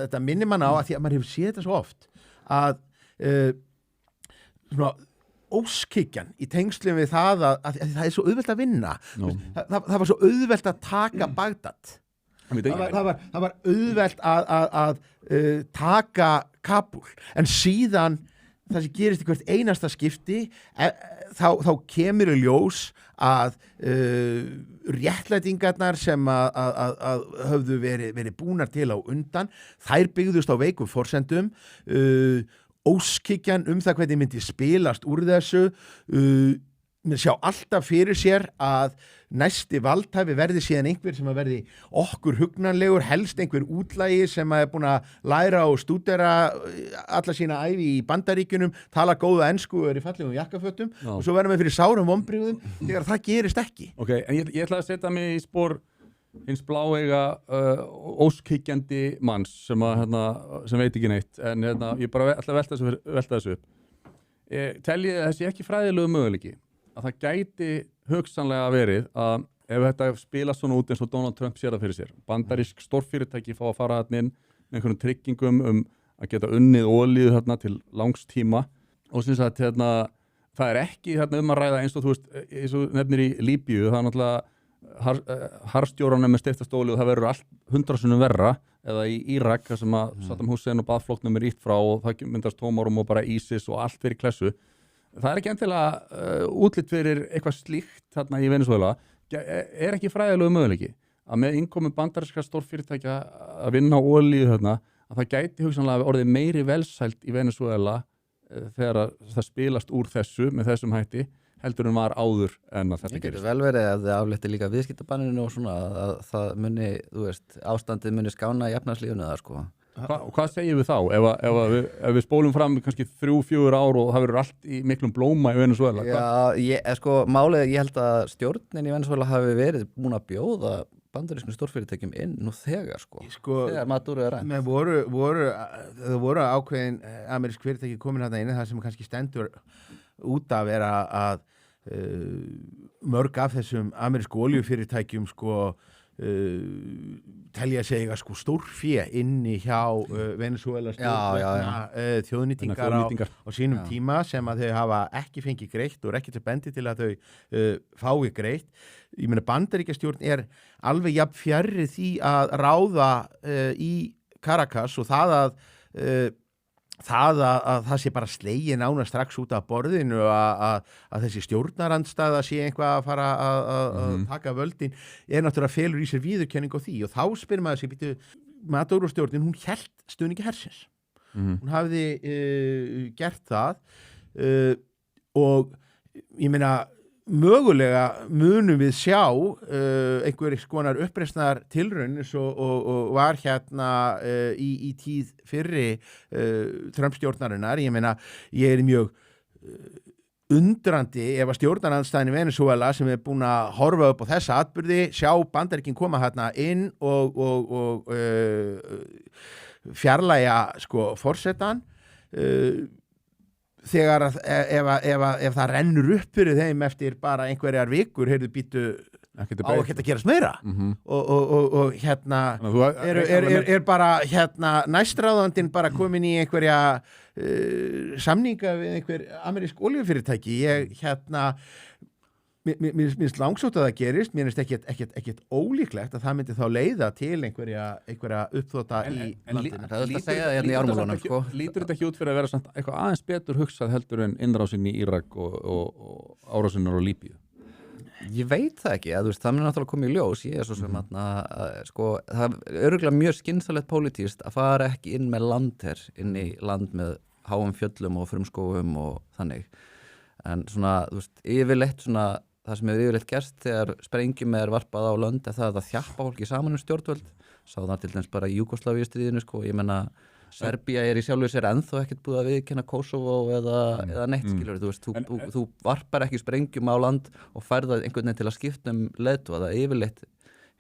Þetta minnir mann á að því að maður hefur séð þetta svo oft að svona óskikjan í tengslum við það að það svo auðvelt að vinna. Það var svo auðvelt að taka Bagdad. Það var auðvelt að taka Kabul. En síðan það sem gerist í hvert einasta skipti þá kemur í ljós að réttlætingarnar sem að höfðu verið búnar til á undan, þær byggðust á veikum forsendum, óskikjan það hvernig myndi spilast úr þessu, sjá alltaf fyrir sér að næsti valdhafi verði síðan einhver sem að verði okkur hugnanlegur, helst einhver útlægi sem að er búin að læra og stúdera alla sína ævi í Bandaríkjunum, tala góða ensku og er í fallegum jakkafötum og svo verðum við fyrir sárum vonbrigðum þegar það gerist ekki. Ok, en ég ætla að setja mig í spor hins bláeiga óskikjandi manns sem veit ekki neitt, en ég bara ætla að velta þessu upp. Teljið þessi ekki fræðilegu möguleiki að það gæti hugsanlega verið að ef þetta spilast svona út eins og Donald Trump sér það fyrir sér, bandarísk stórfyrirtæki fá að fara þarna inn með einhverjum tryggingum að geta unnið olíu þarna til langs tíma og sem sagt það er ekki þarna að ræða eins og þú veist, eins og nefnir í Líbíu, það er náttúrulega harstjóranum með steyptastóli og það verður allt 100 sinnum verra, eða í Írak þar sem að Saddam Hussein og baðflokknum er ítt frá og það myndast tómarum og bara ISIS og allt fyrir klessu. Það er ekki endilega útlit fyrir eitthvað slíkt þarna í Venezuela, er ekki fræðilegu möguleiki að með innkomi bandaríska stórfyrirtækja að vinna á olíu þarna, að það gæti hugsanlega orðið meiri velsæld í Venezuela þegar það spilast úr þessu með þessum hætti heldur en var áður en að þetta gerist. Það getur vel verið að þið aflétti líka viðskiptabanninu og svona að það muni, þú veist, ástandið muni skána í efnahagslífinu eða sko. Hvað segjum við þá? Ef við spólum fram kannski 3-4 ár og það verður allt í miklum blóma í Venezuela? Já, málið, ég held að stjórnin í Venezuela hafi verið búin að bjóða bandarískum stórfyrirtækjum inn nú þegar þegar Maduro er rænt. Það voru ákveðin amerísk fyrirtæki komin þarna inn, það sem kannski stendur út af er að mörg af þessum amerísku olíufyrirtækjum telja sig stórfé inni hjá Venezuela þjóðnýtingar á sínum tíma sem að þau hafa ekki fengið greitt og er ekki til bendi til að þau fái greitt. Ég meina Bandaríkjastjórn er alveg jafn fjarri því að ráða í Caracas og það sé bara slegið nánast strax út af borðinu að þessi stjórnarandstaða sé eitthvað að fara að taka völdin er náttúrulega felur í sér viðurkenning á því og þá spyrir maður sig, býtu, Maduro stjórnin, hún hélt stuðningi hersins. Hún hafði gert það og ég meina mögulega munum við sjá einhverjir konar uppreisnar tilraun og var í tíð fyrri Trump-stjórnarinnar. Ég meina, ég er mjög undrandi ef að stjórnarandstæðin í Venezuela sem er búin að horfa upp á þessa atburði, sjá Bandaríkin koma hérna inn og fjarlægja forsetan þegar ef það rennur upp fyrir þeim eftir bara einhverjar vikur, heyrðu býtu á að gerast meira og er bara næstráðandinn bara komin í einhverja samninga við einhver amerísk olíufyrirtæki. Mér finnst langsótt að það gerist, mér finnst ekkert ólíklegt að það myndi þá leiða til einhverja uppþota í landinu. Það er að segja það í ármálunum, sko. Lítur þetta ekki út fyrir að vera samt eitthvað aðeins betur hugsað heldur en innrásin í Írak og árásinnar á Líbíu? Ég veit það ekki, það mun náttúrulega koma í ljós. Ég er svo sem það er örugglega mjög skynsamlegt pólitískt að fara ekki inn með landher inn í land með háum fjöllum og frumskógum og þannig. En svona, yfirleitt það sem hefur yfirleitt gerst þegar sprengjum er varpað á lönd er það að þjappa fólki saman stjórnvöld. Sá það til dæmis bara í Júgóslavíustríðinu, ég meina Serbía er í sjálfu sér ennþá ekkert búið að viðurkenna Kosovo eða neitt, skilur þú varpar ekki sprengjum á land og færðað einhvern veginn til að skipta leiðtoga, það yfirleitt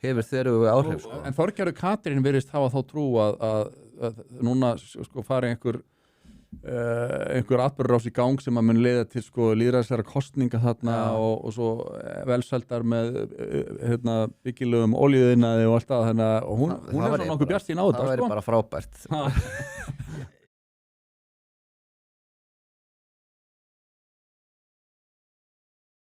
hefur þveröfuga áhrif. En Þorgerður Katrín virðist hafa þá trú að núna fari einhver einhver atburðarás í gang sem að mun leiða til sko lýðræðislegra kosninga þarna og svo velsældar með byggilegum olíuðinaði og allt það, þannig að hún er svona nokkuð bjartsýn á þetta. Það væri bara frábært.